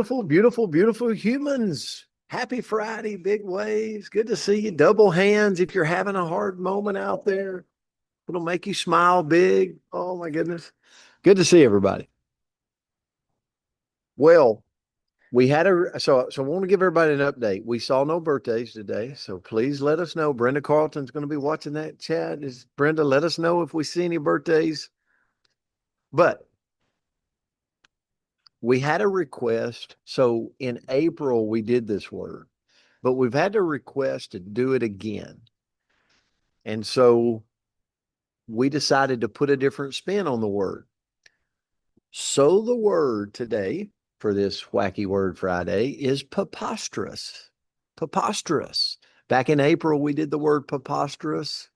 Beautiful, beautiful, beautiful humans. Happy Friday, big waves. Good to see you. Double hands if you're having a hard moment out there. It'll make you smile big. Oh my goodness. Good to see everybody. Well, we had a I want to give everybody an update. We saw no birthdays today, so please let us know. Brenda Carlton's going to be watching that chat. Is Brenda, let us know if we see any birthdays. But we had a request. So in April, we did this word, but we've had a request to do it again. And so we decided to put a different spin on the word. So the word today for this wacky word Friday is preposterous. Preposterous. Back in April, we did the word preposterous.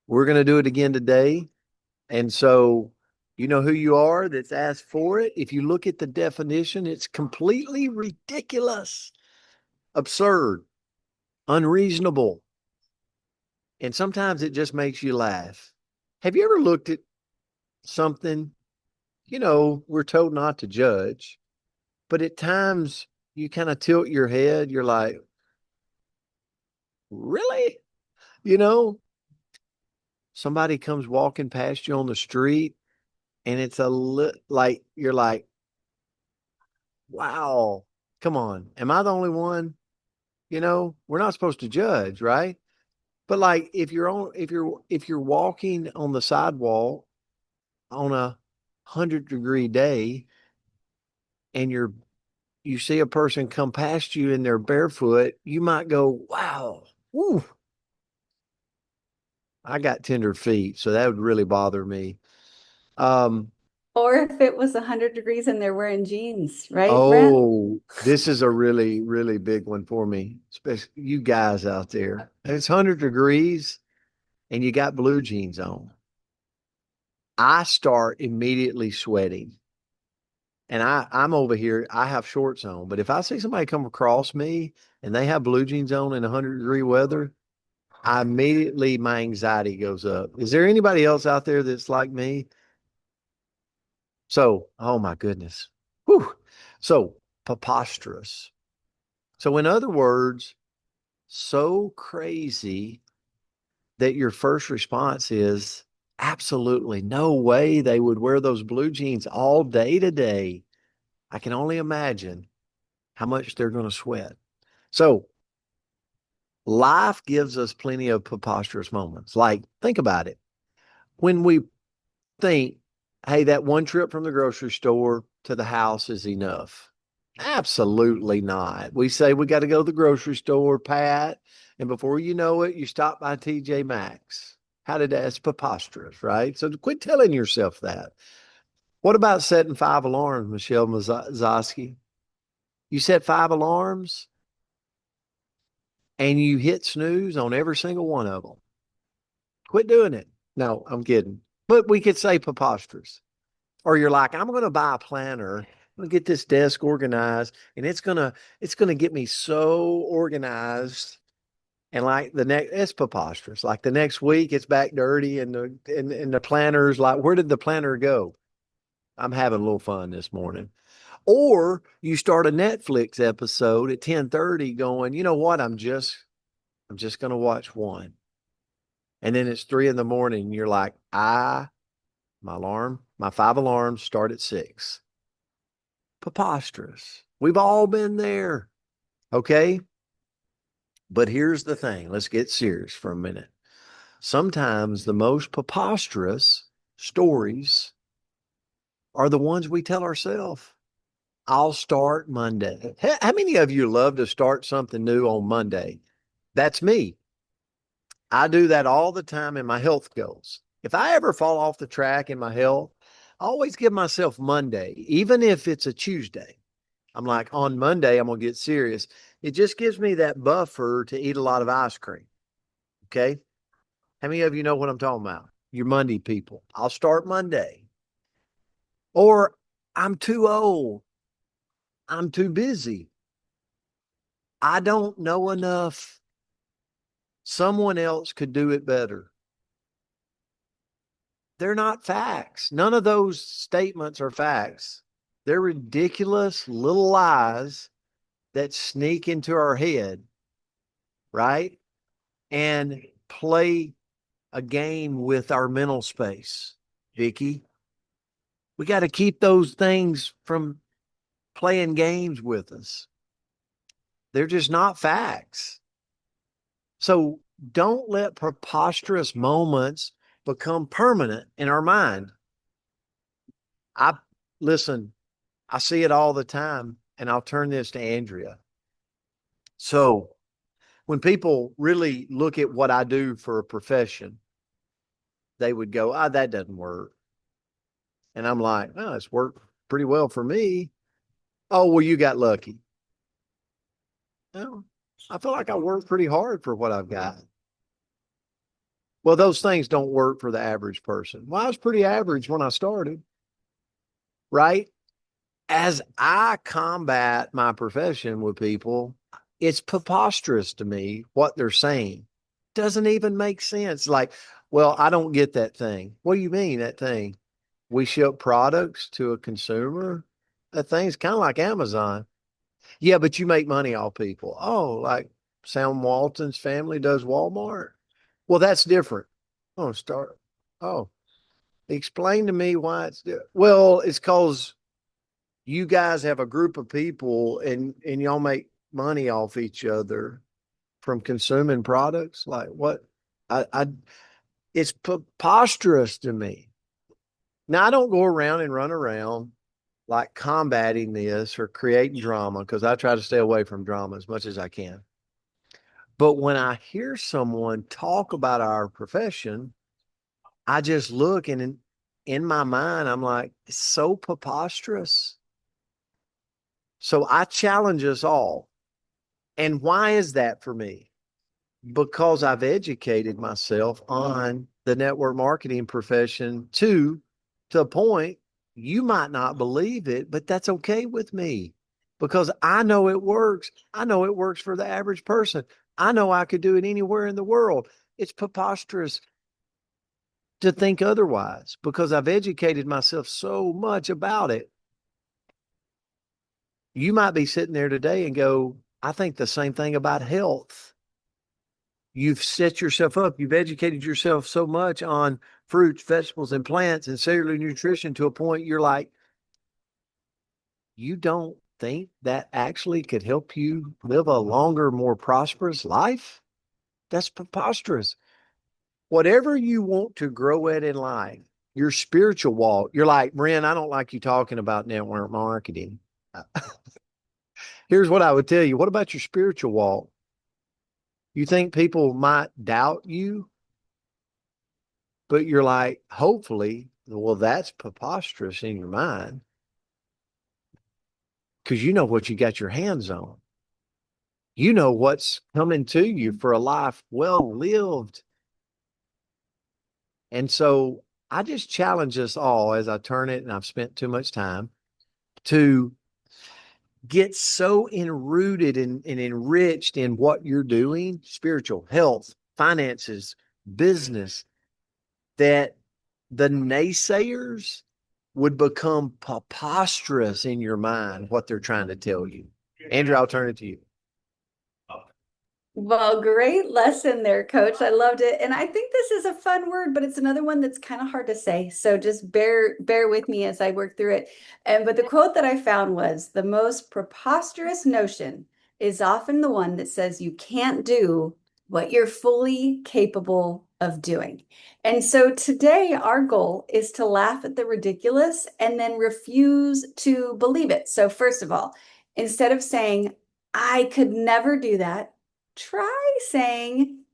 We're going to do it again today. And so you know who you are that's asked for it. If you look at the definition, it's completely ridiculous, absurd, unreasonable. And sometimes it just makes you laugh. Have you ever looked at something? We're told not to judge, but at times you kind of tilt your head. You're like, really? You know, somebody comes walking past you on the street and it's like, you're like, wow, come on. Am I the only one? We're not supposed to judge, right? But like if you're walking on the sidewalk on 100-degree day and you see a person come past you and they're barefoot, you might go, wow, woo, I got tender feet. So that would really bother me. Um, Or if it was 100 degrees and they're wearing jeans, right, Brent? oh, this is a really, really big one for me, especially you guys out there. It's 100 degrees and you got blue jeans on. I start immediately sweating. And I'm over here, I have shorts on, but if I see somebody come across me and they have blue jeans on in 100-degree weather, my anxiety goes up. Is there anybody else out there that's like me? So, oh my goodness. Whew. So, preposterous. So, in other words, so crazy that your first response is absolutely no way they would wear those blue jeans all day today. I can only imagine how much they're going to sweat. So, life gives us plenty of preposterous moments. Like, think about it. When we think, hey, that one trip from the grocery store to the house is enough. Absolutely not. We say we got to go to the grocery store, Pat, and before you know it, you stop by TJ Maxx. That's preposterous, right? So quit telling yourself that. What about setting 5 alarms, Michelle Mazoski? You set 5 alarms and you hit snooze on every single one of them. Quit doing it. No, I'm kidding. But we could say preposterous. Or you're like, I'm going to buy a planner. I'm going to get this desk organized and it's going to get me so organized. And like it's preposterous. Like the next week it's back dirty and the planner's like, where did the planner go? I'm having a little fun this morning. Or you start a Netflix episode at 10:30 going, you know what? I'm just going to watch one. And then it's 3 in the morning. And you're like, my 5 alarms start at 6. Preposterous. We've all been there. Okay. But here's the thing. Let's get serious for a minute. Sometimes the most preposterous stories are the ones we tell ourselves. I'll start Monday. How many of you love to start something new on Monday? That's me. I do that all the time in my health goals. If I ever fall off the track in my health, I always give myself Monday, even if it's a Tuesday. I'm like, on Monday, I'm going to get serious. It just gives me that buffer to eat a lot of ice cream. Okay. How many of you know what I'm talking about? You're Monday people. I'll start Monday. Or I'm too old. I'm too busy. I don't know enough. Someone else could do it better. They're not facts. None of those statements are facts. They're ridiculous little lies that sneak into our head, right? And play a game with our mental space, Vicky. We got to keep those things from playing games with us. They're just not facts. So don't let preposterous moments become permanent in our mind. I listen, I see it all the time, and I'll turn this to Andrea. So when people really look at what I do for a profession, they would go, ah, that doesn't work. And I'm like, oh, it's worked pretty well for me. Oh, well, you got lucky. Well, I feel like I worked pretty hard for what I've got. Well, those things don't work for the average person. Well, I was pretty average when I started, right? As I combat my profession with people, it's preposterous to me what they're saying. Doesn't even make sense. Like, well, I don't get that thing. What do you mean that thing? We ship products to a consumer. That thing's kind of like Amazon. Yeah, but you make money off people. Oh, like Sam Walton's family does Walmart. Well, that's different. Oh, start. Oh, explain to me why it's different. Well, it's because you guys have a group of people and y'all make money off each other from consuming products. Like what? I it's preposterous to me. Now I don't go around and run around like combating this or creating drama because I try to stay away from drama as much as I can. But when I hear someone talk about our profession, I just look and in my mind, I'm like, it's so preposterous. So I challenge us all. And why is that for me? Because I've educated myself on the network marketing profession to a point you might not believe it, but that's okay with me because I know it works. I know it works for the average person. I know I could do it anywhere in the world. It's preposterous to think otherwise because I've educated myself so much about it. You might be sitting there today and go, I think the same thing about health. You've set yourself up, you've educated yourself so much on fruits, vegetables, and plants and cellular nutrition to a point you're like, you don't think that actually could help you live a longer, more prosperous life? That's preposterous. Whatever you want to grow at in life, your spiritual walk, you're like, Marin, I don't like you talking about network marketing. Here's what I would tell you. What about your spiritual walk? You think people might doubt you, but you're like, hopefully, well, that's preposterous in your mind because you know what you got your hands on. You know what's coming to you for a life well lived. And so I just challenge us all as I turn it, and I've spent too much time to get so enrooted and enriched in what you're doing spiritual, health, finances, business that the naysayers would become preposterous in your mind what they're trying to tell you. Andrew, I'll turn it to you. Well, great lesson there, coach. I loved it. And I think this is a fun word, but it's another one that's kind of hard to say. So just bear with me as I work through it. And but the quote that I found was the most preposterous notion is often the one that says you can't do what you're fully capable of doing. And so today our goal is to laugh at the ridiculous and then refuse to believe it. So first of all, instead of saying, I could never do that, try saying,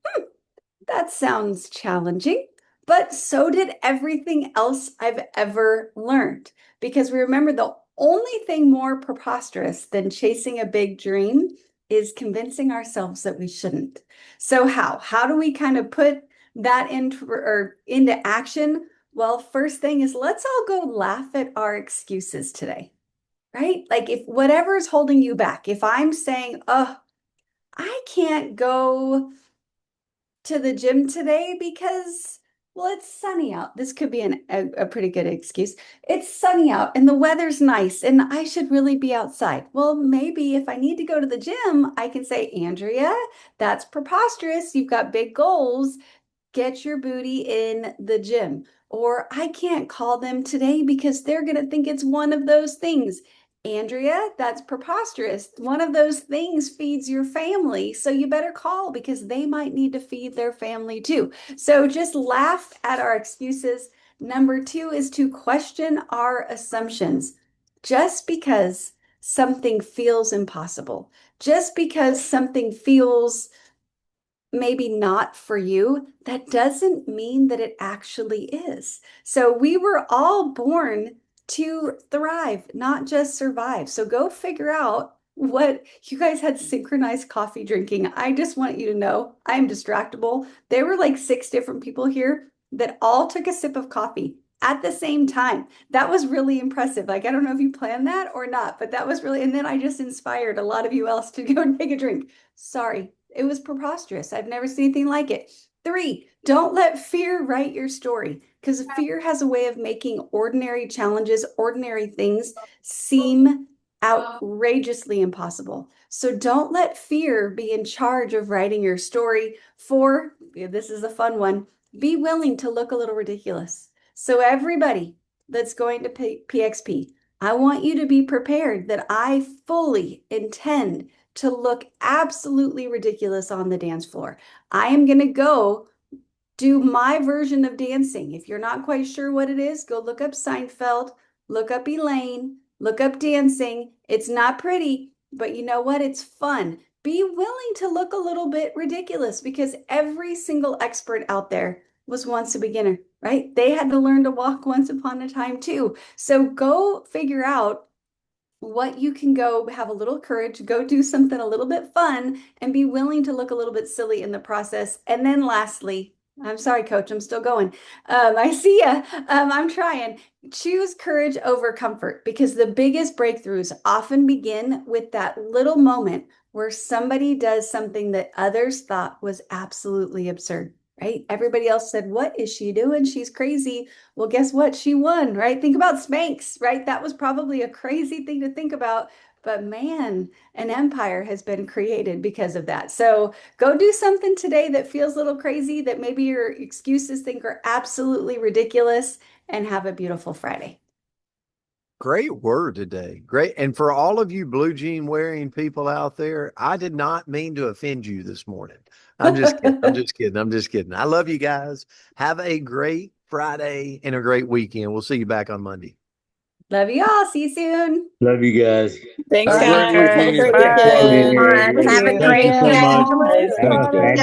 that sounds challenging, but so did everything else I've ever learned. Because we remember the only thing more preposterous than chasing a big dream is convincing ourselves that we shouldn't. So how? How do we kind of put that into action? Well, first thing is let's all go laugh at our excuses today, right? Like if whatever's holding you back, if I'm saying, oh, I can't go to the gym today because Well, it's sunny out. This could be a pretty good excuse. It's sunny out and the weather's nice and I should really be outside. Well, maybe if I need to go to the gym, I can say, Andrea, that's preposterous. You've got big goals. Get your booty in the gym. Or I can't call them today because they're going to think it's one of those things. Andrea, that's preposterous. One of those things feeds your family. So you better call because they might need to feed their family too. So just laugh at our excuses. Number two is to question our assumptions. Just because something feels impossible, just because something feels maybe not for you, that doesn't mean that it actually is. So we were all born to thrive, not just survive. So go figure out what you guys had synchronized coffee drinking. I just want you to know I'm distractible. There were like 6 different people here that all took a sip of coffee at the same time. That was really impressive. Like, I don't know if you planned that or not, but that was really, and then I just inspired a lot of you else to go take a drink. Sorry, it was preposterous. I've never seen anything like it. 3, don't let fear write your story because fear has a way of making ordinary challenges, ordinary things seem outrageously impossible. So don't let fear be in charge of writing your story. 4, this is a fun one, be willing to look a little ridiculous. So everybody that's going to PXP, I want you to be prepared that I fully intend to look absolutely ridiculous on the dance floor. I am going to go do my version of dancing. If you're not quite sure what it is, go look up Seinfeld, look up Elaine, look up dancing. It's not pretty, but you know what? It's fun. Be willing to look a little bit ridiculous because every single expert out there was once a beginner, right? They had to learn to walk once upon a time too. So go figure out what you can go have a little courage, go do something a little bit fun, and be willing to look a little bit silly in the process. And then lastly, I'm sorry, coach, I'm still going. I see ya. I'm trying. Choose courage over comfort because the biggest breakthroughs often begin with that little moment where somebody does something that others thought was absolutely absurd, right? Everybody else said, what is she doing? She's crazy. Well, guess what? She won, right? Think about Spanx, right? That was probably a crazy thing to think about, but man, an empire has been created because of that. So go do something today that feels a little crazy, that maybe your excuses think are absolutely ridiculous, and have a beautiful Friday. Great word today. Great. And for all of you blue jean wearing people out there, I did not mean to offend you this morning. I'm just kidding. I'm just kidding. I'm just kidding. I love you guys. Have a great Friday and a great weekend. We'll see you back on Monday. Love you all. See you soon. Love you guys. Thanks, Have a great Jennifer. Have a weekend. great Thank weekend. you. Have a Thank great you so day. much. Bye, Have a Scott.